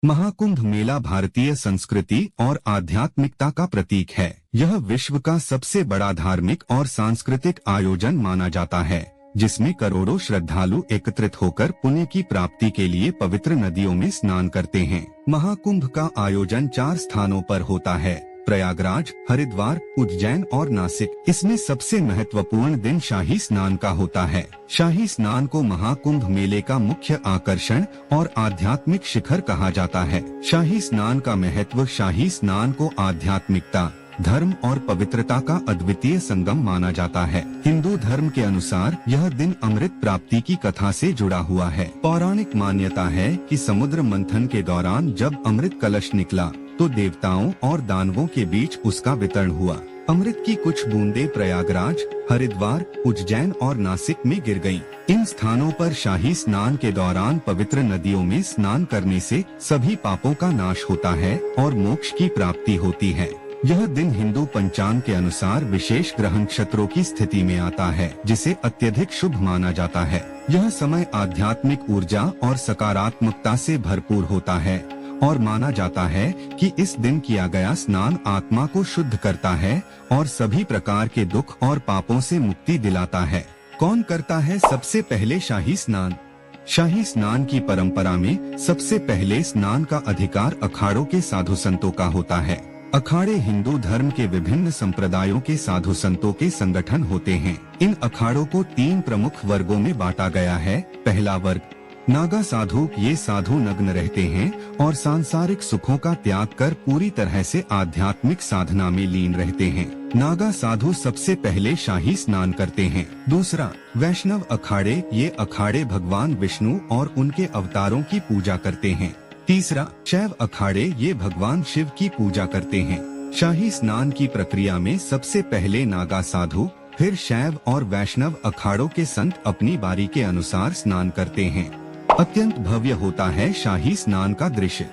महाकुंभ मेला भारतीय संस्कृति और आध्यात्मिकता का प्रतीक है। यह विश्व का सबसे बड़ा धार्मिक और सांस्कृतिक आयोजन माना जाता है, जिसमें करोड़ों श्रद्धालु एकत्रित होकर पुण्य की प्राप्ति के लिए पवित्र नदियों में स्नान करते हैं। महाकुंभ का आयोजन 4 स्थानों पर होता है: प्रयागराज, हरिद्वार, उज्जैन और नासिक। इसमें सबसे महत्वपूर्ण दिन शाही स्नान का होता है। शाही स्नान को महाकुंभ मेले का मुख्य आकर्षण और आध्यात्मिक शिखर कहा जाता है। शाही स्नान का महत्व: शाही स्नान को आध्यात्मिकता, धर्म और पवित्रता का अद्वितीय संगम माना जाता है। हिंदू धर्म के अनुसार यह दिन अमृत प्राप्ति की कथा से जुड़ा हुआ है। पौराणिक मान्यता है कि समुद्र मंथन के दौरान जब अमृत कलश निकला तो देवताओं और दानवों के बीच उसका वितरण हुआ। अमृत की कुछ बूंदें प्रयागराज, हरिद्वार, उज्जैन और नासिक में गिर गईं। इन स्थानों पर शाही स्नान के दौरान पवित्र नदियों में स्नान करने से सभी पापों का नाश होता है और मोक्ष की प्राप्ति होती है। यह दिन हिंदू पंचांग के अनुसार विशेष ग्रह नक्षत्रों की स्थिति में आता है, जिसे अत्यधिक शुभ माना जाता है। यह समय आध्यात्मिक ऊर्जा और सकारात्मकता से भरपूर होता है और माना जाता है कि इस दिन किया गया स्नान आत्मा को शुद्ध करता है और सभी प्रकार के दुख और पापों से मुक्ति दिलाता है। कौन करता है सबसे पहले शाही स्नान? शाही स्नान की परंपरा में सबसे पहले स्नान का अधिकार अखाड़ों के साधु संतों का होता है। अखाड़े हिंदू धर्म के विभिन्न संप्रदायों के साधु संतों के संगठन होते हैं। इन अखाड़ों को 3 प्रमुख वर्गों में बांटा गया है। पहला वर्ग नागा साधु। ये साधु नग्न रहते हैं और सांसारिक सुखों का त्याग कर पूरी तरह से आध्यात्मिक साधना में लीन रहते हैं। नागा साधु सबसे पहले शाही स्नान करते हैं। दूसरा, वैष्णव अखाड़े। ये अखाड़े भगवान विष्णु और उनके अवतारों की पूजा करते हैं। तीसरा, शैव अखाड़े। ये भगवान शिव की पूजा करते हैं। शाही स्नान की प्रक्रिया में सबसे पहले नागा साधु, फिर शैव और वैष्णव अखाड़ों के संत अपनी बारी के अनुसार स्नान करते हैं। अत्यंत भव्य होता है शाही स्नान का दृश्य।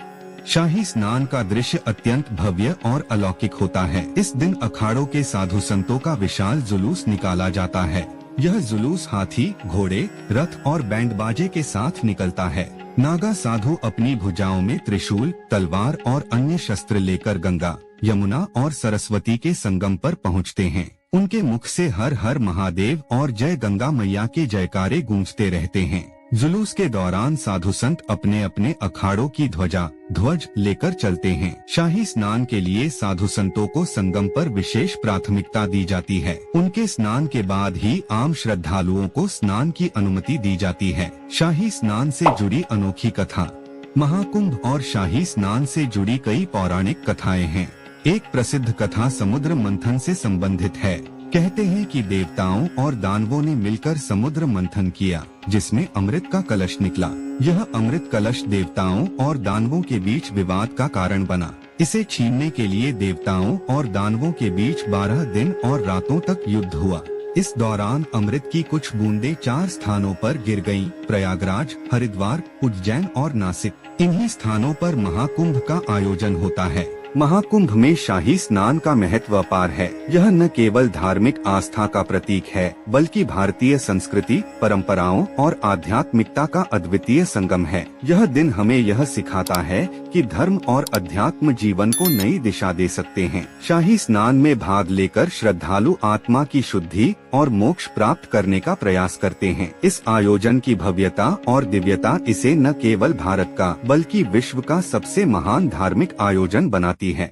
शाही स्नान का दृश्य अत्यंत भव्य और अलौकिक होता है। इस दिन अखाड़ों के साधु संतों का विशाल जुलूस निकाला जाता है। यह जुलूस हाथी, घोड़े, रथ और बैंड बाजे के साथ निकलता है। नागा साधु अपनी भुजाओं में त्रिशूल, तलवार और अन्य शस्त्र लेकर गंगा, यमुना और सरस्वती के संगम पर पहुंचते हैं। उनके मुख से हर हर महादेव और जय गंगा मैया के जयकारे गूंजते रहते हैं। जुलूस के दौरान साधु संत अपने अपने अखाड़ों की ध्वज लेकर चलते हैं। शाही स्नान के लिए साधु संतों को संगम पर विशेष प्राथमिकता दी जाती है। उनके स्नान के बाद ही आम श्रद्धालुओं को स्नान की अनुमति दी जाती है। शाही स्नान से जुड़ी अनोखी कथा। महाकुंभ और शाही स्नान से जुड़ी कई पौराणिक कथाएं हैं। एक प्रसिद्ध कथा समुद्र मंथन से संबंधित है। कहते हैं कि देवताओं और दानवों ने मिलकर समुद्र मंथन किया, जिसमें अमृत का कलश निकला। यह अमृत कलश देवताओं और दानवों के बीच विवाद का कारण बना। इसे छीनने के लिए देवताओं और दानवों के बीच 12 दिन और रातों तक युद्ध हुआ। इस दौरान अमृत की कुछ बूंदें 4 स्थानों पर गिर गईं: प्रयागराज, हरिद्वार, उज्जैन और नासिक। इन्हीं स्थानों पर महाकुंभ का आयोजन होता है। महाकुंभ में शाही स्नान का महत्व अपार है। यह न केवल धार्मिक आस्था का प्रतीक है, बल्कि भारतीय संस्कृति, परंपराओं और आध्यात्मिकता का अद्वितीय संगम है। यह दिन हमें यह सिखाता है कि धर्म और अध्यात्म जीवन को नई दिशा दे सकते हैं। शाही स्नान में भाग लेकर श्रद्धालु आत्मा की शुद्धि और मोक्ष प्राप्त करने का प्रयास करते हैं। इस आयोजन की भव्यता और दिव्यता इसे न केवल भारत का, बल्कि विश्व का सबसे महान धार्मिक आयोजन बनाती है।